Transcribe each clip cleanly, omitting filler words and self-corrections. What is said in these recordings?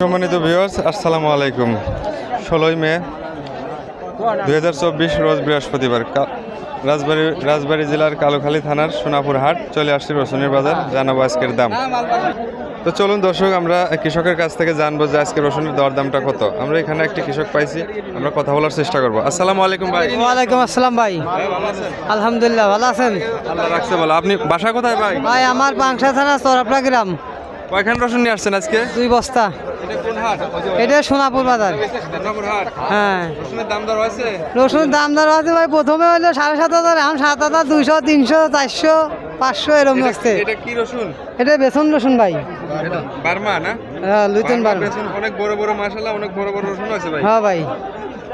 সম্মানিত ভিউয়ার্স, আসসালামু আলাইকুম। 16ই মে 2024 রোজ বৃহস্পতিবার রাজবাড়ী জেলার কালুখালী থানার সোনাপুর হাট চলে আসছে রসুনের বাজার। জানাবো আজকের দাম। তো চলুন দর্শক, আমরা কৃষকের কাছ থেকে জানবো যে আজকে রসুনের দরদামটা কত। আমরা এখানে একটি কৃষক পাইছি, আমরা কথা বলার চেষ্টা করবো। আসসালামু আলাইকুম ভাই। ওয়ালাইকুম আসসালাম ভাই। ভালো আছেন? আলহামদুলিল্লাহ ভালো আছেন? আল্লাহ রাখছে ভালো। আপনি বাসা কোথায় ভাই? ভাই আমার পাংশা থানা চরপড়া গ্রাম। কয়খান রসুন নিয়ে আসছেন আজকে? 2 বস্তা। এটা কোন হাট? এটা সোনাপুর বাজার। সোনাপুর হাট। হ্যাঁ, রসুনের দাম দর হয়েছে? রসুন দাম দর আছে ভাই। প্রথমে হলো 7,500, এখন 7,000, 200, 300, 400, 500 এরকম আসছে। এটা কি রসুন? এটা বেসন রসুন ভাই। বার্মা না? হ্যাঁ, লুইতেন বার। বেসন অনেক বড় বড়, মাশাআল্লাহ অনেক বড় বড় রসুন আছে ভাই। হ্যাঁ ভাই,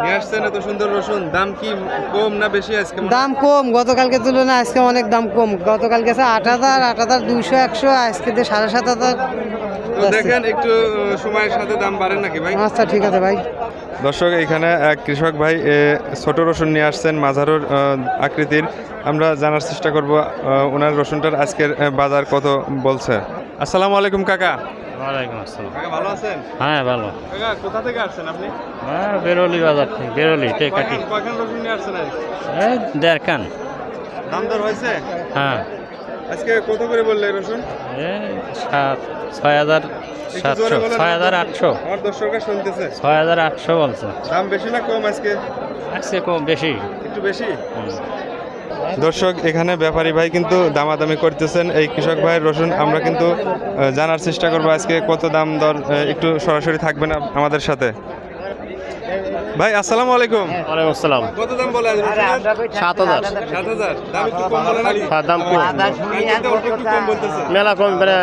নিয়ে আসছেন এত সুন্দর রসুন। দাম কি কম না বেশি আজকে? দাম কম গতকালকে তুলনায় আজকে অনেক দাম কম। গতকালকে 8,000, 8,000, 200, 100, আজকে 7,500। তো দেখেন একটু সময়ের সাথে দাম বাড়ে নাকি ভাই? আচ্ছা ঠিক আছে ভাই। দর্শক, এখানে এক কৃষক ভাই ছোট রসুন নিয়ে আসছেন, মাঝারোর আকৃতির। আমরা জানার চেষ্টা করব ওনার রসুনটার আজকের বাজার কত বলছে। আসসালামু আলাইকুম কাকা। ওয়ালাইকুম আসসালাম। কাকা ভালো আছেন? হ্যাঁ ভালো। কাকা কোথা থেকে আসছেন আপনি? হ্যাঁ বেরোলি বাজার থেকে, বেরোলি টেকাটি। কয়খান রসুন নিয়ে আসছেন আজ? এই দেড়খান। দাম দর হয়েছে? হ্যাঁ আজকে কত করে বললে রসুন? এই 6,700, 6,800, আমার দর্শকরা শুনতেছে। 6,800 বলছে। দাম বেশি না কম আজকে? আজকে কম বেশি। একটু বেশি। দর্শক, এখানে ব্যাপারী ভাই কিন্তু দামাদামি করতেছেন এই কৃষক ভাইয়ের রসুন। আমরা কিন্তু জানার চেষ্টা করবো আজকে কত দাম দর। একটু সরাসরি থাকবেন আমাদের সাথে। ভাই আসসালামু আলাইকুম। ওয়ালাইকুম আসসালাম। কত দাম বলে আজ রসুনের? 7,000। 7,000। দাম একটু কম বলে নাকি? দাম কম। কালকে অল্প একটু কম বলতেছে। মেলা কম, মানে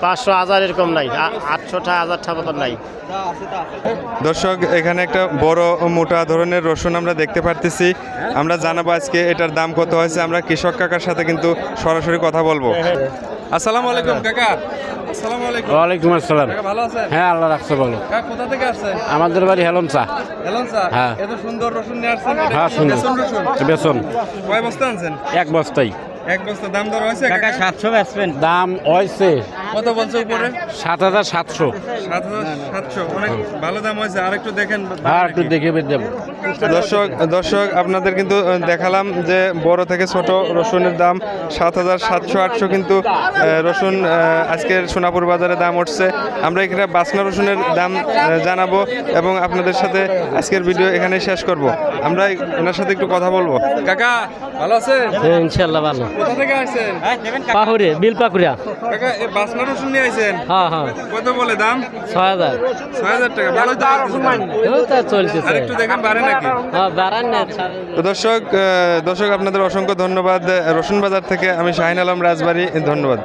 500, 1000 এরকম নাই। 800টা 1000টা মতন নাই। দর্শক, এখানে একটা বড় মোটা ধরনের রসুন আমরা দেখতে পারতেছি। আমরা জানাবো আজকে এটার দাম কত হয়েছে। আমরা কৃষক কাকার সাথে কিন্তু সরাসরি কথা বলবো। আসসালামু আলাইকুম কাকা। আসসালামু আলাইকুম। ওয়ালাইকুম আসসালাম। কাকা ভালো আছেন? হ্যাঁ আল্লাহ রাখছে বলো। কাকা কোথা থেকে আসছেন? আমাদের বাড়ি হেলমচা। এলন স্যার, হ্যাঁ। এত সুন্দর রসুন নিয়ে আসছেন। এটা হ্যাঁ কি সুন্দর বেসন রসুন? বেসন কয় বস্তা আনছেন? 1 বস্তাই। এক বস্তা। দাম দর হয়েছে কাকা? 700 বেচবেন? দাম হয়েছে কত বলছে উপরে? 7,700। 7,700। অনেক ভালো দাম হয়েছে। আর একটু দেখেন। আর একটু দেখে দেবো। দর্শক আপনাদের কিন্তু দেখালাম যে বড় থেকে ছোট রসুনের দাম 7,700, 800 কিন্তু রসুন আজকের সোনাপুর বাজারে দাম উঠছে। আমরা এখানে বাসনা রসুনের দাম জানাবো এবং আপনাদের সাথে আজকের ভিডিও এখানে শেষ করব। আমরা এনার সাথে একটু কথা বলবো। কাকা ভালো আছেন? ইনশাআল্লাহ ভালো। কোথা থেকে আসছেন? পাহুরে বিলপাকুড়া। কাকা এই বাসনা রসুন নিয়ে আইছেন? হ্যাঁ হ্যাঁ, কত বলে দাম? 6,000। 6,000 টাকা। ভালোই তো বলতেছেন। চলতেছে। আর একটু দেখেন বাড়ে নাকি? হ্যাঁ বাড়ান না। তো দর্শক আপনাদের অসংখ্য ধন্যবাদ। রসুন বাজার থেকে আমি শাহিন আলম রাজবাড়ী, ধন্যবাদ।